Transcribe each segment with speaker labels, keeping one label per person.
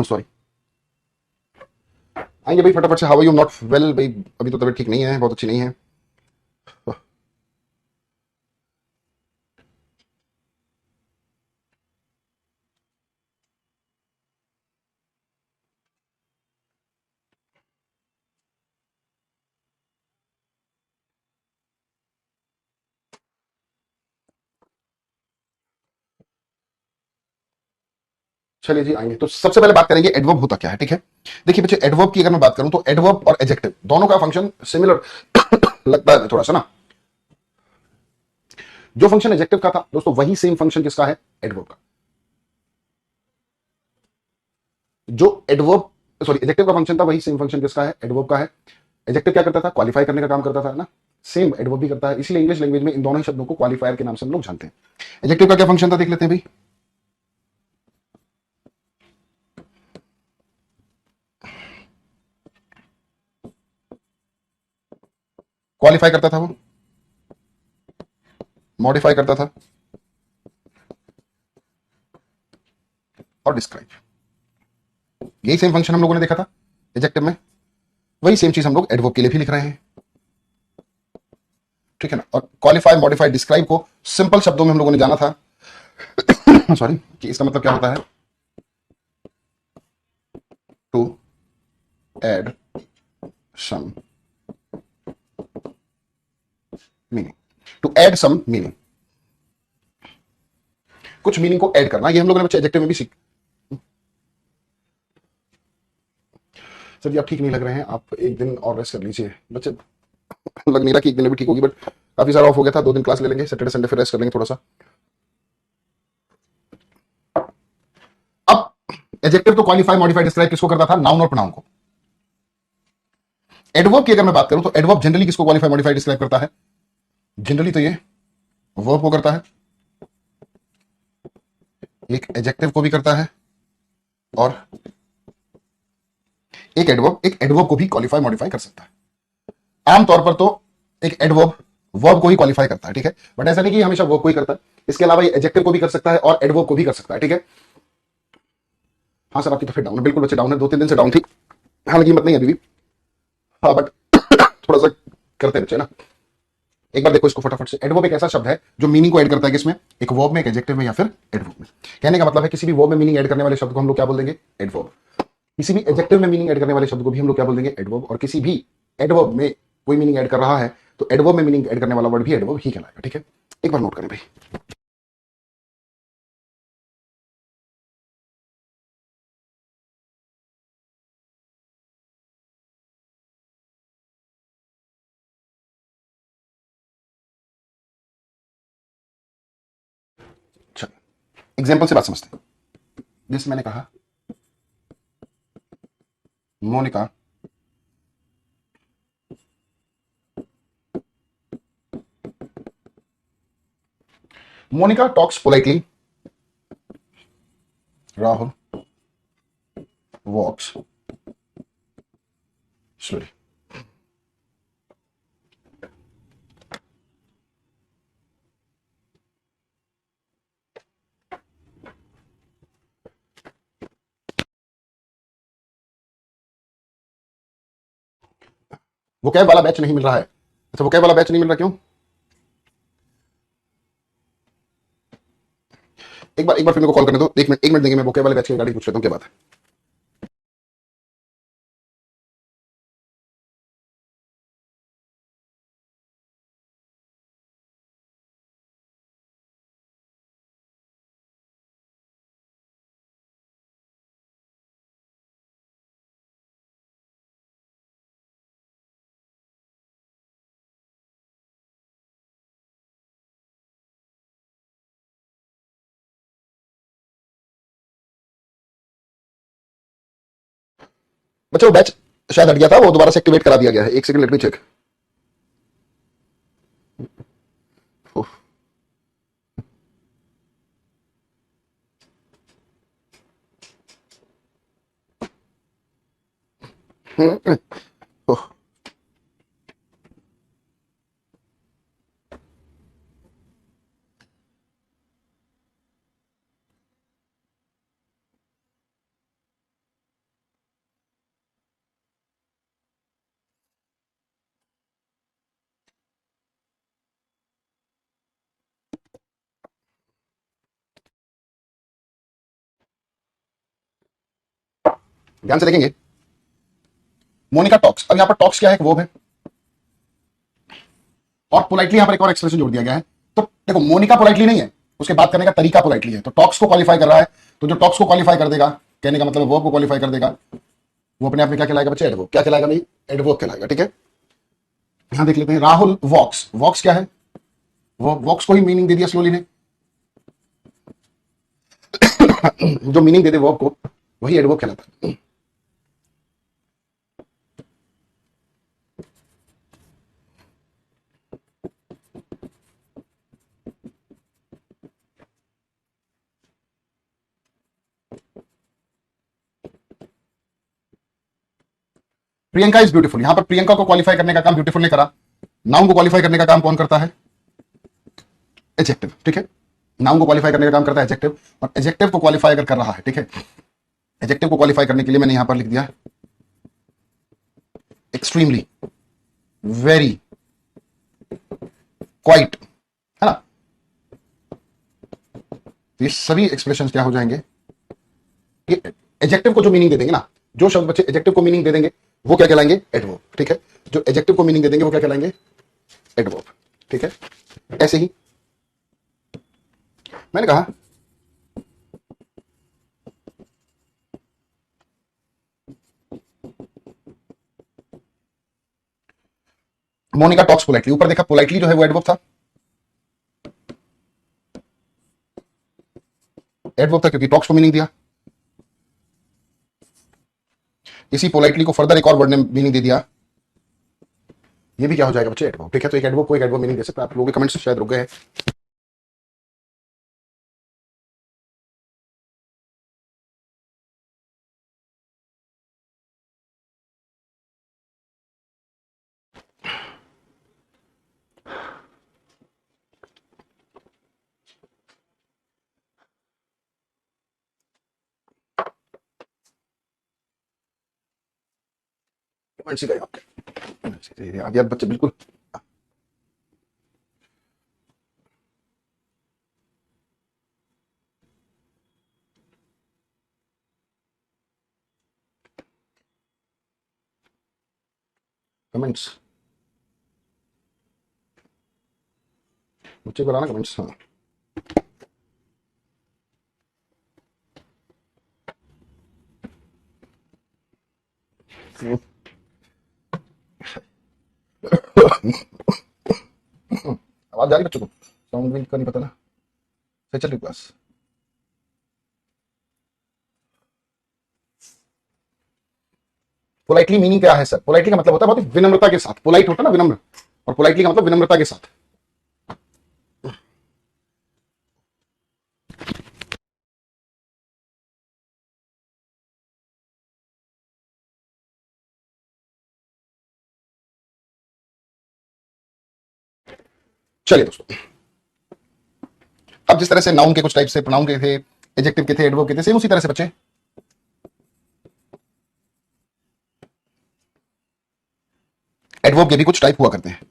Speaker 1: Sorry. आएंगे भाई फटाफट से। How are you? Not well भाई, अभी तो तबीयत ठीक नहीं है, बहुत अच्छी नहीं है। चलिए जी, आएंगे तो सबसे पहले बात करेंगे एडवर्ब होता क्या है, ठीक है। देखिए बच्चे, एडवर्ब की अगर मैं बात करूं तो एडवर्ब और एडजेक्टिव दोनों का फंक्शन सिमिलर लगता है थोड़ा सा ना। जो फंक्शन एडजेक्टिव का था दोस्तों, वही सेम फंक्शन किसका है? एडवर्ब का। जो एडवर्ब सॉरी एडजेक्टिव का फंक्शन था, वही सेम फंक्शन किसका है? एडवर्ब का है। एडजेक्टिव क्या करता था? क्वालिफाई करने का काम करता था ना। सेम एडवर्ब भी करता है, इसीलिए इंग्लिश लैंग्वेज में इन दोनों ही शब्दों को क्वालिफायर के नाम से हम लोग जानते हैं। एडजेक्टिव का क्या फंक्शन था, देख लेते हैं भाई। क्वालिफाई करता था वो, मॉडिफाई करता था और डिस्क्राइब। यही सेम फंक्शन हम लोगों ने देखा था एडजेक्टिव में, वही सेम चीज हम लोग एडवर्ब के लिए भी लिख रहे हैं, ठीक है ना। और क्वालिफाई, मॉडिफाई, डिस्क्राइब को सिंपल शब्दों में हम लोगों ने जाना था सॉरी, कि इसका मतलब क्या होता है? To add some meaning. To add some meaning, कुछ मीनिंग को ऐड करना, ये हम लोगों ने बच्चे एडजेक्टिव में भी सीख। सर जी आप ठीक नहीं लग रहे हैं, आप एक दिन और रेस्ट कर लीजिए बच्चे। लग नहीं रहा कि एक दिन में भी ठीक होगी, बट काफी सारा ऑफ हो गया था, 2 दिन क्लास ले लेंगे, सैटरडे संडे फिर रेस्ट कर लेंगे थोड़ा सा। अब एडजेक्टिव तो क्वालिफाई, मॉडिफाई, डिस्क्राइब किसको करता था? नाउन और प्रोनाउन को। एडवर्ब की अगर मैं बात करूं तो एडवर्ब जनरली किसको क्वालिफाई, मॉडिफाई, डिस्क्राइब करता है? जनरली तो ये वर्ब को करता है, एक एडजेक्टिव को भी करता है, और एक एडवर्ब को भी क्वालिफाई, मॉडिफाई कर सकता है। आमतौर पर तो एक एडवर्ब वर्ब को ही क्वालिफाई करता है, ठीक है। बट ऐसा नहीं कि हमेशा वर्ब को ही करता है, इसके अलावा ये एडजेक्टिव को भी कर सकता है और एडवर्ब को भी कर सकता है, ठीक है। हाँ सर आपकी तो फिर डाउन है, बिल्कुल बच्चे डाउन है, 2-3 दिन से डाउन थी, हालांकि हिम्मत नहीं है अभी भी। हाँ बट थोड़ा सा करते बच्चे ना। एक बार देखो इसको फटाफट से। एडवर्ब एक ऐसा शब्द है जो मीनिंग को ऐड करता है, किसमें? एक वर्ब में, एक एडजेक्टिव में, या फिर एडवर्ब में। कहने का मतलब है किसी भी वर्ब में मीनिंग ऐड करने वाले शब्द को हम लोग क्या बोल देंगे? एडवर्ब। किसी भी एडजेक्टिव में मीनिंग ऐड करने वाले शब्द को भी हम लोग क्या बोल देंगे? एडवर्ब। और किसी भी एडवर्ब में कोई मीनिंग ऐड कर रहा है तो एडवर्ब में मीनिंग ऐड करने वाला वर्ड भी एडवर्ब ही कहलाएगा, ठीक है। एक बार नोट करें भाई। चलिए एग्जाम्पल से बात समझते हैं। जैसे मैंने कहा मोनिका मोनिका टॉक्स पोलाइटली, राहुल वॉक्स स्लोली। वो कैब वाला बैच नहीं मिल रहा है? अच्छा वो कैब वाला बैच नहीं मिल रहा, क्यों? एक बार फिर मेरे को कॉल करने दो, 1 मिनट देंगे, मैं वो कैब वाले बैच की गाड़ी पूछ लेता हूँ क्या बात है। बच्चा वो बैच शायद हट गया था, वो दोबारा से एक्टिवेट करा दिया गया है, 1 सेकंड लेट मी चेक। ध्यान से देखेंगे, मोनिका टॉक्स, अब यहां पर टॉक्स क्या है, वो है, और पोलाइटली यहां पर एक और एक्सप्रेशन जोड़ दिया गया है। तो देखो मोनिका पोलाइटली नहीं है, उसके बात करने का तरीका पोलाइटली है, तो टॉक्स को क्वालिफाई कर रहा है, तो जो टॉक्स को क्वालिफाई कर देगा, कहने का मतलब वर्ब को क्वालिफाई कर देगा, वो अपने आप में क्या कहलाएगा बच्चे, एडवर्ब। क्या कहलाएगा भाई, एडवर्ब कहलाएगा। ठीक है, यहां देख लेते हैं, राहुल वॉक्स, वॉक्स क्या है, वो वॉक्स को ही मीनिंग दे दिया स्लोली ने, जो मीनिंग दे दे वर्ब को वही एडवर्ब कहलाता है। प्रियंका इज ब्यूटीफुल, यहां पर प्रियंका को क्वालिफाई करने का काम ब्यूटीफुल ने करा। नाउन को क्वालिफाई करने का काम कौन करता है, एडजेक्टिव। ठीक है, नाउन को क्वालिफाई करने का काम करता है एडजेक्टिव, और एडजेक्टिव को क्वालिफाई अगर कर रहा है, ठीक है, एडजेक्टिव को क्वालिफाई करने के लिए मैंने यहां पर लिख दिया एक्सट्रीमली, वेरी, क्वाइट, है ना। तो ये सभी एक्सप्रेशंस क्या हो जाएंगे, ये एडजेक्टिव को जो मीनिंग दे देंगे ना, जो शब्द बच्चे एडजेक्टिव को मीनिंग दे देंगे वो क्या कहलाएंगे, एडवर्ब। ठीक है, जो एडजेक्टिव को मीनिंग दे देंगे वो क्या कहलाएंगे, एडवर्ब। ठीक है, ऐसे ही मैंने कहा मोनिका टॉक्स पोलाइटली, ऊपर देखा पोलाइटली जो है वो एडवर्ब था, एडवर्ब था क्योंकि टॉक्स को मीनिंग दिया। इसी पोलाइटली को फर्दर एक और वर्ड ने मीनिंग दे दिया, ये भी क्या हो जाएगा बच्चे, एडवर्ब। ठीक है, तो एक एडवर्ब को एक एडवर्ब मीनिंग दे सकता है। आप लोगों के कमेंट्स शायद रुक गए हैं। कमेंट्स ही गए आपके, अब यार बच्चे बिल्कुल कमेंट्स, बच्चे को लाना कमेंट्स। हाँ, आवाज जा रही बच्चों को, साउंड भी का नहीं पता ना, सही चल रही क्लास। पोलाइटली मीनिंग क्या है सर, पोलाइटली का मतलब होता है बहुत ही विनम्रता के साथ, पोलाइट होता है ना विनम्र, और पोलाइटली का मतलब विनम्रता के साथ। चलिए दोस्तों, अब जिस तरह से नाउन के कुछ टाइप से, प्रोनाउन के थे, एडजेक्टिव के थे, एडवर्ब के थे, सेम उसी तरह से बच्चे एडवर्ब के भी कुछ टाइप हुआ करते हैं।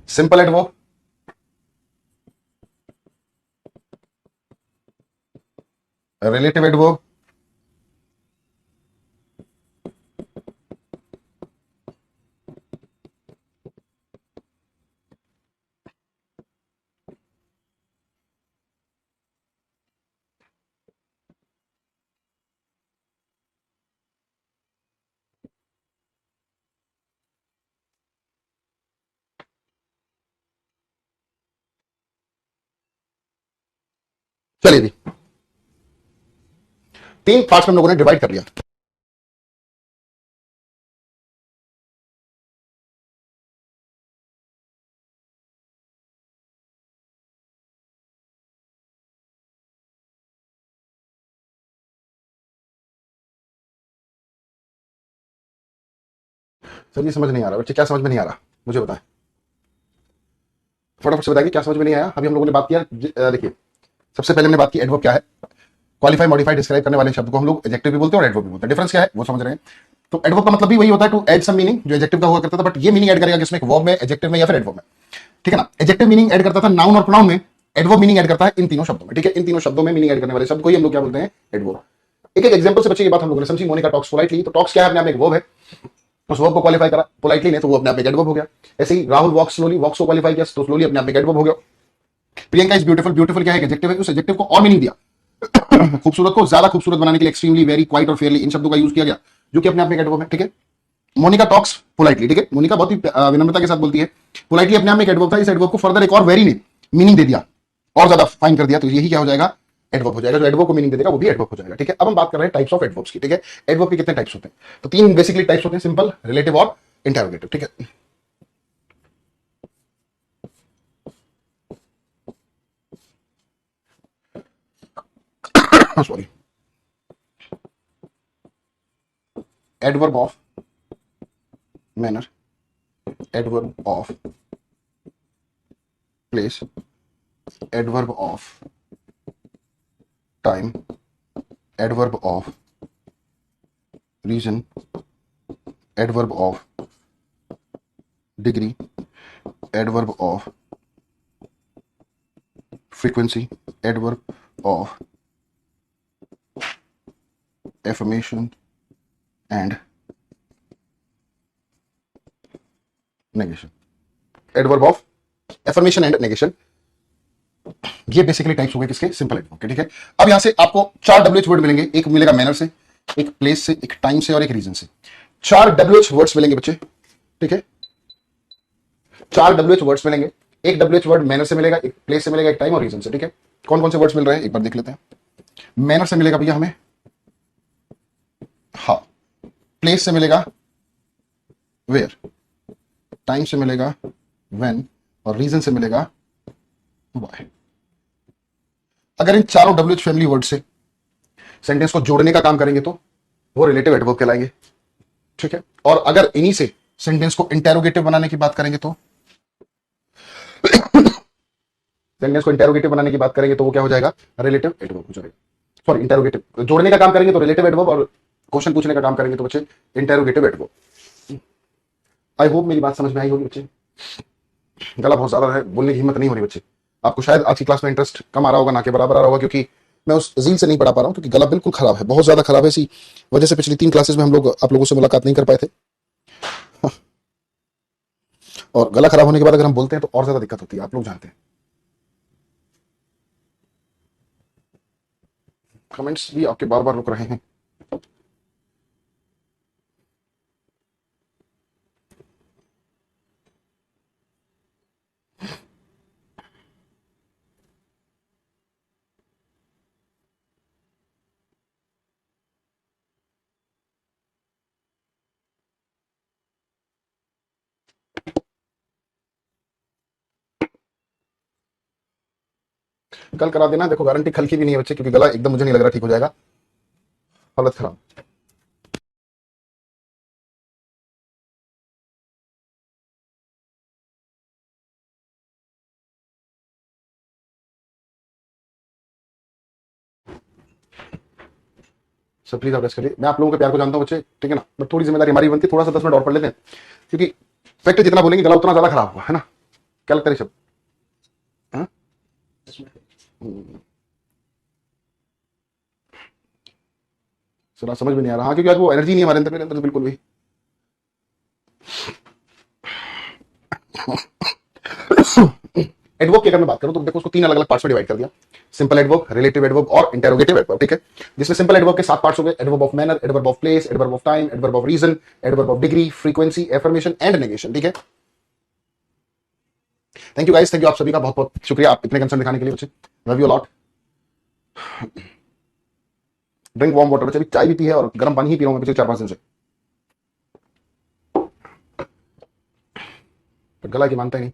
Speaker 1: सिंपल एडवर्ब, रिलेटिव एडवर्ब, चलिए जी, तीन पार्ट्स में हम लोगों ने डिवाइड कर लिया। सर ये समझ नहीं आ रहा बच्चे, क्या समझ में नहीं आ रहा मुझे बताएं, फटाफट से बताइए क्या समझ में नहीं आया। अभी हम लोगों ने बात किया, देखिए सबसे पहले हमने बात की एडवर्ब क्या है, क्वालिफाई मॉडिफाई डिस्क्राइब करने वाले शब्द को हम लोग एडजेक्टिव भी बोलते हैं और एडवर्ब भी बोलते हैं। डिफरेंस क्या है वो समझ रहे हैं। तो एडवर्ब का मतलब भी वही होता है टू ऐड सम मीनिंग, जो एडजेक्टिव का हुआ करता था, बट ये मीनिंग ऐड करेगा किसमें, वर्ब में, एडजेक्टिव में या फिर एडवर्ब में, ठीक है ना। एडजेक्टिव मीनिंग ऐड करता था नाउन और प्रोनाउन में, एडवर्ब मीनिंग ऐड करता है इन तीनों शब्दों में, ठीक है। इन तीनों शब्दों में मीनिंग ऐड करने वाले शब्द को ही हम लोग क्या बोलते हैं, एडवर्ब। एक एक एग्जांपल से बच्चे ये बात हम लोगों ने समझी। मोनिका टॉक्स पोलाइटली, तो टॉक्स क्या है, अपने आप में एक वर्ब है, उस वर्ब को क्वालिफाई करा पोलाइटली ने, तो वो अपने आप में एडवर्ब हो गया। ऐसे ही राहुल वॉक्स स्लोली, वॉक्स को क्वालिफाई किया तो स्लोली अपने आप में एडवर्ब हो गया। प्रियंका इज ब्यूटीफुल, ब्यूटीफुल क्या है, एडजेक्टिव है, उस एडजेक्टिव को और मीनिंग दिया खूबसूरत को ज्यादा खूबसूरत बनाने के लिए एक्सट्रीमली, वेरी, क्वाइट और फेयरली, इन शब्दों का यूज किया गया, जो कि अपने आप में एडवर्ब है, ठीक है। मोनिका टॉक्स पोलाइटली, ठीक है, मोनिका बहुत ही विनम्रता के साथ बोलती है, पोलाइटली अपने आप में एक एडवर्ब था, इस एडवर्ब को फर्दर एक और वेरी ने मीनिंग दे दिया और ज्यादा फाइन कर दिया, तो यही क्या हो जाएगा, एडवर्ब हो जाएगा। जो एडवर्ब को मीनिंग दे देगा वो भी एडवर्ब हो जाएगा, ठीक है। अब हम बात कर रहे हैं टाइप्स ऑफ एडवर्ब्स की, ठीक है। एडवर्ब के कितने टाइप्स होते हैं, तो तीन बेसिकली टाइप्स होते हैं, सिंपल, रिलेटिव और इंटरोगेटिव, ठीक है। Sorry, adverb of manner, adverb of place, adverb of time, adverb of reason, adverb of degree, adverb of frequency, adverb of affirmation and negation. Adverb of affirmation and negation, ये basically types हो गए किसके, simple adverb के, ठीक है। अब यहां से आपको 4 डब्ल्यूएच वर्ड मिलेंगे, एक मिलेगा मैनर से, एक प्लेस से, एक टाइम से और एक रीजन से। 4 डब्ल्यूएच वर्ड्स मिलेंगे बच्चे, ठीक है। 4 डब्ल्यूएच वर्ड्स मिलेंगे, एक डब्ल्यूएच वर्ड मैनर से मिलेगा, एक प्लेस से मिलेगा, एक टाइम और रीजन से, ठीक है। कौन कौन से वर्ड्स मिल रहे हैं एक बार देख लेते हैं। मैनर से मिलेगा भैया हमें हाँ, प्लेस से मिलेगा वेयर, टाइम से मिलेगा व्हेन और रीजन से मिलेगा व्हाई। अगर इन चारों डब्ल्यूएच फैमिली वर्ड से सेंटेंस को जोड़ने का काम करेंगे तो वो रिलेटिव एडवर्ब कहलाएंगे, ठीक है। और अगर इन्हीं से सेंटेंस को इंटेरोगेटिव बनाने की बात करेंगे तो सेंटेंस को इंटेरोगेटिव बनाने की बात करेंगे तो वो क्या हो जाएगा, रिलेटिव एडवर्ब हो जाएगा। सॉरी, इंटेरोगेटिव, जोड़ने का काम करेंगे तो रिलेटिव एडवर्ब और क्वेश्चन पूछने का काम करेंगे तो बच्चे इंटेरोगेटिव एडवर्ब। आई होप मेरी बात समझ में आई होगी बच्चे। गला बहुत ज्यादा है, बोलने की हिम्मत नहीं हो रही बच्चे। आपको शायद आज की क्लास में इंटरेस्ट कम आ रहा होगा, ना के बराबर आ रहा होगा, क्योंकि मैं उस जील से नहीं पढ़ा पा रहा हूँ, क्योंकि गला बिल्कुल खराब है, बहुत ज्यादा खराब है। इसी वजह से पिछली 3 क्लासेस में हम लोग आप लोगों से मुलाकात नहीं कर पाए थे। और गला खराब होने के बाद अगर हम बोलते हैं तो और ज्यादा दिक्कत होती है, आप लोग जानते हैं। कमेंट्स भी आपके बार बार रुक रहे हैं। कल करा देना, देखो गारंटी कल की भी नहीं है बच्चे, क्योंकि गला एकदम मुझे नहीं लग रहा ठीक हो जाएगा, हालत खराब। सर प्लीज आप रेस्ट करिए, मैं आप लोगों के प्यार को जानता हूँ बच्चे, ठीक है ना, बट थोड़ी जिम्मेदारी हमारी बनती है, थोड़ा सा 10 मिनट और पढ़ लेते हैं, क्योंकि फैक्ट जितना बोलेंगे गला उतना ज्यादा खराब होगा, है ना। क्या लगता है ऋषभ? हाँ? सर समझ में नहीं आ रहा, हाँ, क्योंकि आज वो एनर्जी नहीं है हमारे अंदर, मेरे अंदर तो बिल्कुल भी। एडवर्ब की अगर मैं बात करूं तो देखो उसको 3 अलग अलग पार्ट्स में डिवाइड कर दिया, सिंपल एडवर्ब, रिलेटिव एडवर्ब और इंटेरोगेटिव एडवर्ब, ठीक है। जिसमें सिंपल एडवर्ब के 7 पार्ट्स हो गए, adverb of manner, adverb of place, adverb of time, adverb of reason, adverb of degree, frequency, affirmation and negation, ठीक है। Thank you guys, thank you आप सभी का बहुत बहुत शुक्रिया, आप इतने कंसर्न दिखाने के लिए बच्चे, love you lot. Drink warm water, बच्चे अभी चाय भी पी है और गर्म पानी ही पी रहा हूं मैं पिछले 4-5 दिन से, पर गला की मानता ही नहीं।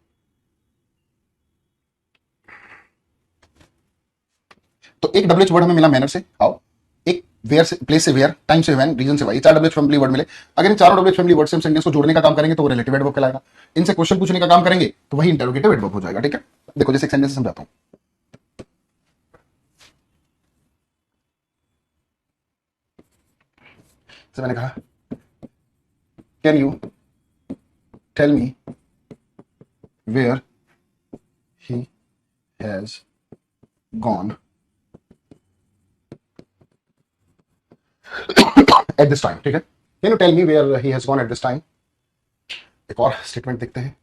Speaker 1: तो एक डब्ल्यूएच वर्ड हमें मिला मैनर से, हाउ, एक वेयर से, प्लेस से वेयर, टाइम से व्हेन, रीजन से व्हाई, 4 डब्ल्यूएच फैमिली वर्ड मिले। अगर इन चारों डब्ल्यूएच फैमिली वर्ड से हम सेंटेंस को जोड़ने का काम करेंगे तो वो रिलेटिव एडवर्ब कहलाएगा। इनसे क्वेश्चन पूछने का काम करेंगे तो वही इंटरोगेटिव एडवर्ब हो जाएगा, ठीक है। देखो जैसे एक सेंटेंस समझाता हूं। तो मैंने कहा can you tell me where he has gone at this time, ठीक है। Can you tell me where he has gone at this time. एक और स्टेटमेंट देखते हैं।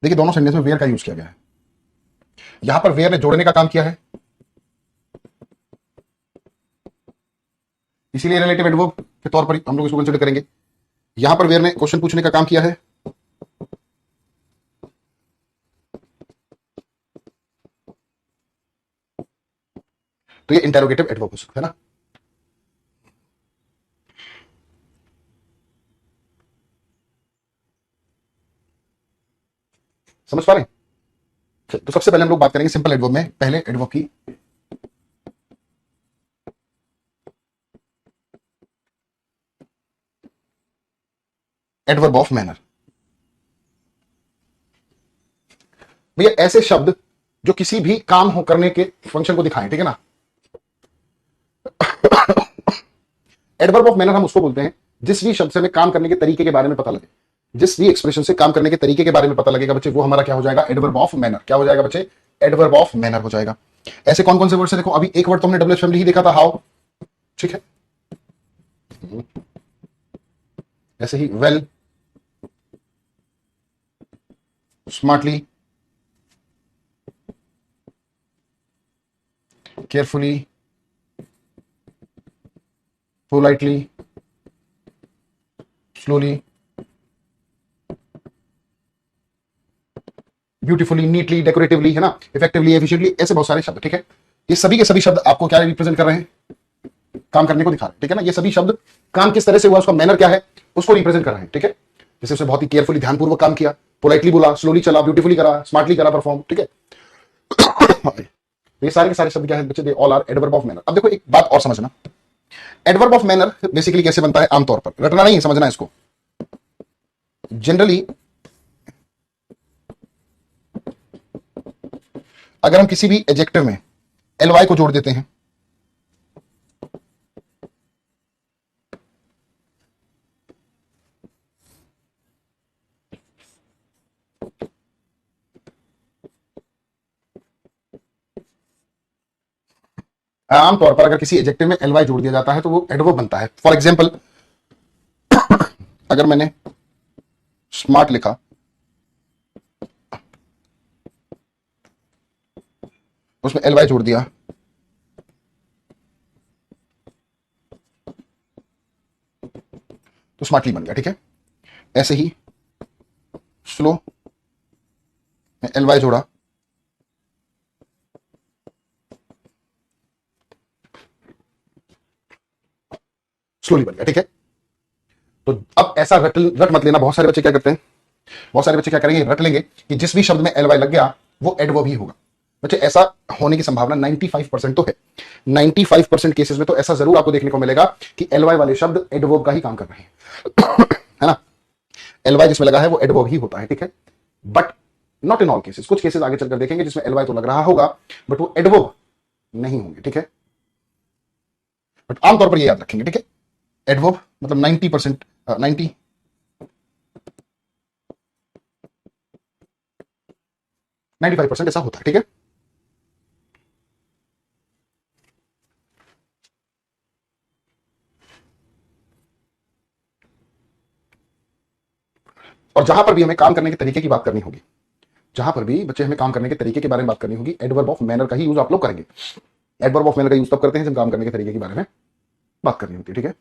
Speaker 1: देखिए दोनों सेंटेंस में वेयर का यूज किया गया है। यहां पर वेयर ने जोड़ने का काम किया है, इसीलिए रिलेटिव एडवर्ब के तौर पर हम लोग इसको कंसिडर करेंगे। यहां पर वेयर ने क्वेश्चन पूछने का काम किया है, तो ये इंटेरोगेटिव एडवर्ब हो सकता है ना। समझ पा रहे हैं? तो सबसे पहले हम लोग बात करेंगे सिंपल एडवर्ब में, पहले एडवर्ब की। Adverb of manner. भैया ऐसे शब्द जो किसी भी काम हो करने के फंक्शन को दिखाएं, ठीक है ना। एडवर्ब ऑफ मैनर हम उसको बोलते हैं जिस भी शब्द से हमें काम करने के तरीके के बारे में पता लगे, जिस भी एक्सप्रेशन से काम करने के तरीके के बारे में पता लगेगा बच्चे, वो हमारा क्या हो जाएगा, एडवर्ब ऑफ मैनर। क्या हो जाएगा बच्चे, एडवर्ब ऑफ मैनर हो जाएगा। ऐसे कौन कौन से वर्ड से, देखो अभी एक वर्ड तो हमने डब्ल्यू फैमिली ही देखा था, हाउ, ठीक है। ऐसे ही well, smartly, carefully, politely, slowly, beautifully, neatly, decoratively, है ना, इफेक्टिवली, एफिशिएंटली, ऐसे बहुत सारे शब्द, ठीक है। ये सभी के सभी शब्द आपको क्या रिप्रेजेंट कर रहे हैं, काम करने को दिखा रहे हैं, ठीक है ना। ये सभी शब्द काम किस तरह से हुआ, उसका मैनर क्या है, उसको रिप्रेजेंट कर रहे हैं, ठीक है। जैसे उसने बहुत ही केयरफुली, ध्यानपूर्वक काम किया, पोलाइटली बोला, स्लोली चला, ब्यूटीफुली करा, स्मार्टली करा परफॉर्म, ठीक है। ये सारे के सारे शब्द क्या है बच्चे, they all are adverb of manner. अब देखो एक बात और समझना, एडवर्ब ऑफ मैनर बेसिकली कैसे बनता है, आमतौर पर रटना नहीं, समझना इसको। जनरली अगर हम किसी भी एडजेक्टिव में एल वाई को जोड़ देते हैं, आमतौर पर अगर किसी एडजेक्टिव में एल वाई जोड़ दिया जाता है तो वो एडवर्ब बनता है। फॉर एग्जाम्पल अगर मैंने स्मार्ट लिखा उसमें एल वाई जोड़ दिया तो स्मार्टली बन गया, ठीक है। ऐसे ही स्लो में एल वाई जोड़ा स्लोली बन गया, ठीक है। तो अब ऐसा रट मत लेना, बहुत सारे बच्चे क्या करते हैं, बहुत सारे बच्चे क्या करेंगे, रट लेंगे कि जिस भी शब्द में एल वाई लग गया वो एडवर्ब ही होगा। बच्चे ऐसा होने की संभावना 95% तो है। 95% केसेस में तो ऐसा जरूर आपको देखने को मिलेगा कि एल वाई वाले शब्द एडवर्ब का ही काम कर रहे हैं, है ना। एल वाई जिसमें लगा है वो एडवर्ब ही होता है, ठीक है। But not in all cases, कुछ केसेस आगे चलकर देखेंगे जिसमें एल वाई तो लग रहा होगा बट वो एडवर्ब नहीं होंगे, ठीक है। बट आमतौर पर ये याद रखेंगे, ठीक है। एडवर्ब मतलब 90%, 95% ऐसा होता है, ठीक है। और जहां पर भी हमें काम करने के तरीके की बात करनी होगी, जहां पर भी बच्चे हमें काम करने के तरीके के बारे में बात करनी होगी, एडवर्ब ऑफ मैनर का ही यूज आप लोग करेंगे। एडवर्ब ऑफ मैनर का यूज तब करते हैं जब काम करने के तरीके के बारे में बात करनी होती है, ठीक है।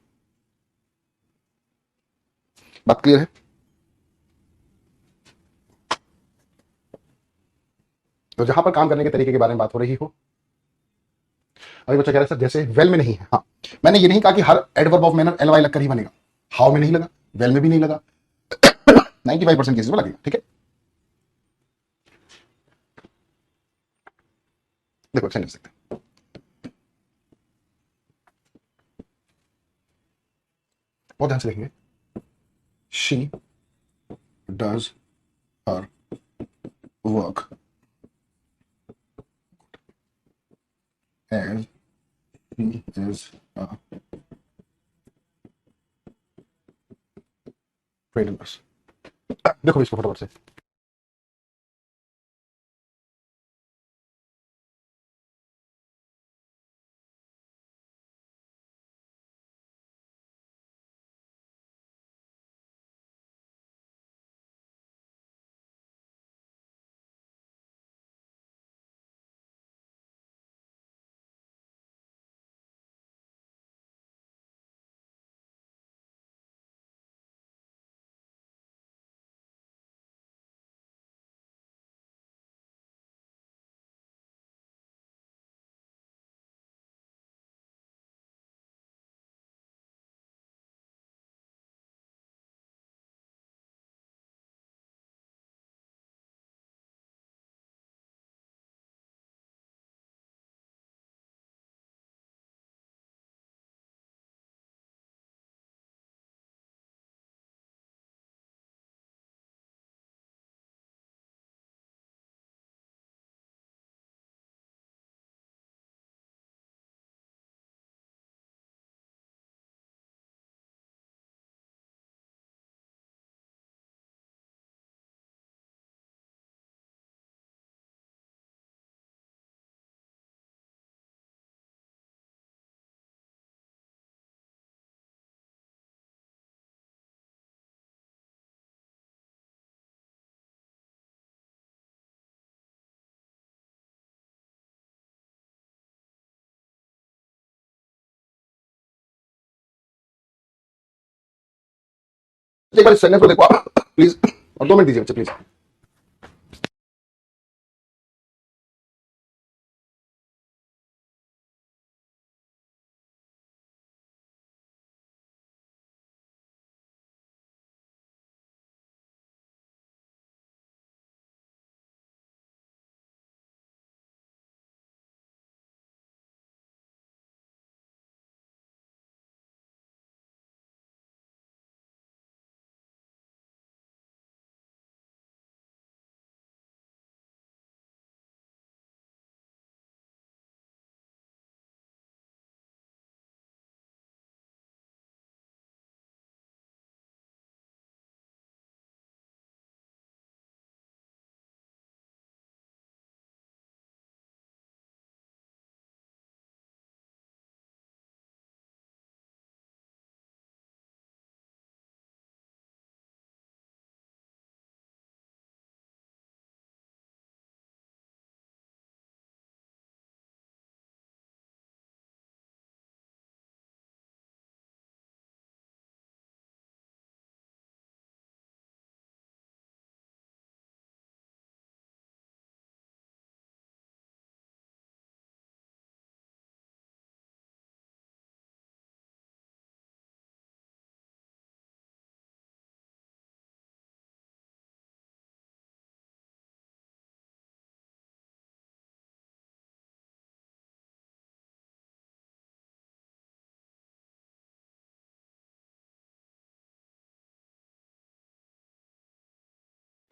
Speaker 1: बात क्लियर है? तो जहां पर काम करने के तरीके के बारे में बात हो रही हो, अभी बच्चा कह रहा है सर जैसे वेल में नहीं है, हाँ मैंने ये नहीं कहा कि हर adverb of manner L Y लगकर ही बनेगा। हाउ में नहीं लगा, वेल में भी नहीं लगा, 95% केसेस में लगेगा, ठीक है। देखो अच्छा नहीं सकते, बहुत ध्यान से देखेंगे। She does her work as he is a trade nurse. देखो इसको फटाफट से। एक बार सेंटेंस को देखो प्लीज, और 2 मिनट दीजिए बच्चे प्लीज।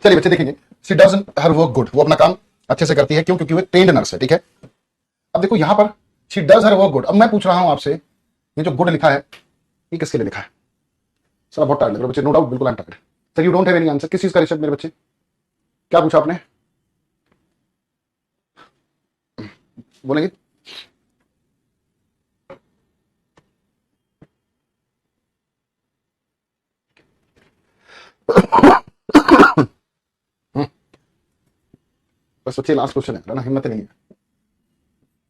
Speaker 1: चलिए बच्चे देखेंगे, she does her work good, वो अपना काम अच्छे से करती है, क्यों? क्योंकि वो ट्रेंड नर्स है, ठीक है। अब देखो यहां पर she does her work good. अब मैं पूछ रहा हूं आपसे, ये जो गुड लिखा है ये किसके लिए लिखा है? सर बहुत टाइट लग रहा है बच्चे, नो डाउट, बिल्कुल I am tight. Sir you don't have any answer, किस चीज का ऋषभ मेरे बच्चे? क्या पूछा आपने? बोलेंगे? बस बच्चे लास्ट क्वेश्चन है ना, हिम्मत नहीं है।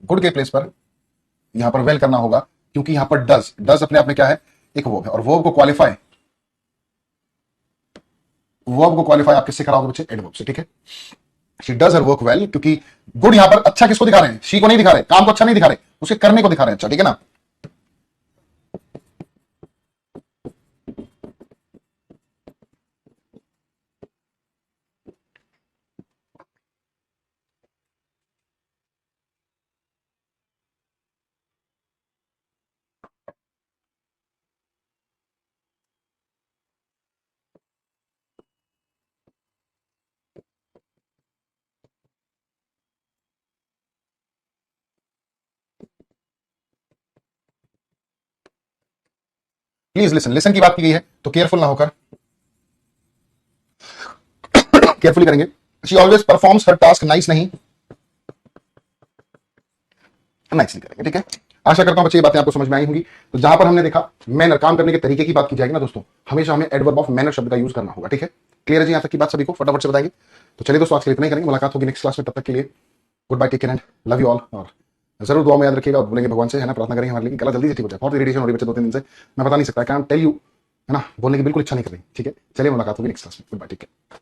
Speaker 1: गुड के प्लेस पर यहां पर वेल करना होगा, क्योंकि यहां पर डज, डज अपने आप में क्या है? एक वर्ब है, और वर्ब को क्वालिफाई, वर्ब को क्वालिफाई आप किससे कराओगे बच्चे? एडवर्ब से, ठीक है। She does her work well, क्योंकि गुड यहां पर अच्छा किसको दिखा रहे हैं? शी को नहीं दिखा रहे, काम को अच्छा नहीं दिखा रहे, उसके करने को दिखा रहे हैं अच्छा, ठीक है ना। प्लीज लिसन, लिसन की बात की गई है तो केयरफुल ना होकर केयरफुली करेंगे। She always performs her task nice, नहीं नाइसली करेंगे, ठीक है। आशा करता हूं बच्चे ये बातें आपको समझ में आई होंगी। तो जहां पर हमने देखा मैनर, काम करने के तरीके की बात की जाएगी ना दोस्तों, हमेशा हमें एडवर्ब ऑफ मैनर शब्द का यूज करना होगा, ठीक है। क्लियर है जी यहां तक की बात सभी को? फटाफट से बताएंगे। तो चलिए दोस्तों, आज के लिए इतना ही करेंगे, मुलाकात होगी नेक्स्ट क्लास में। तब तक के लिए good bye, take care and love you all. और जरूर दुआ में याद रखिएगा और बोलेंगे भगवान से, है ना, प्रार्थना करेंगे हमारे लिए गला जल्दी से ठीक हो जाए। बहुत इरिटेशन हो रही है बच्चे 2-3 दिन से, मैं बता नहीं सकता, कैन टेल यू, है ना, बोलने की बिल्कुल इच्छा नहीं कर रही, ठीक है। चलिए मुलाकात होगी नेक्स्ट क्लास में। Good bye, take care.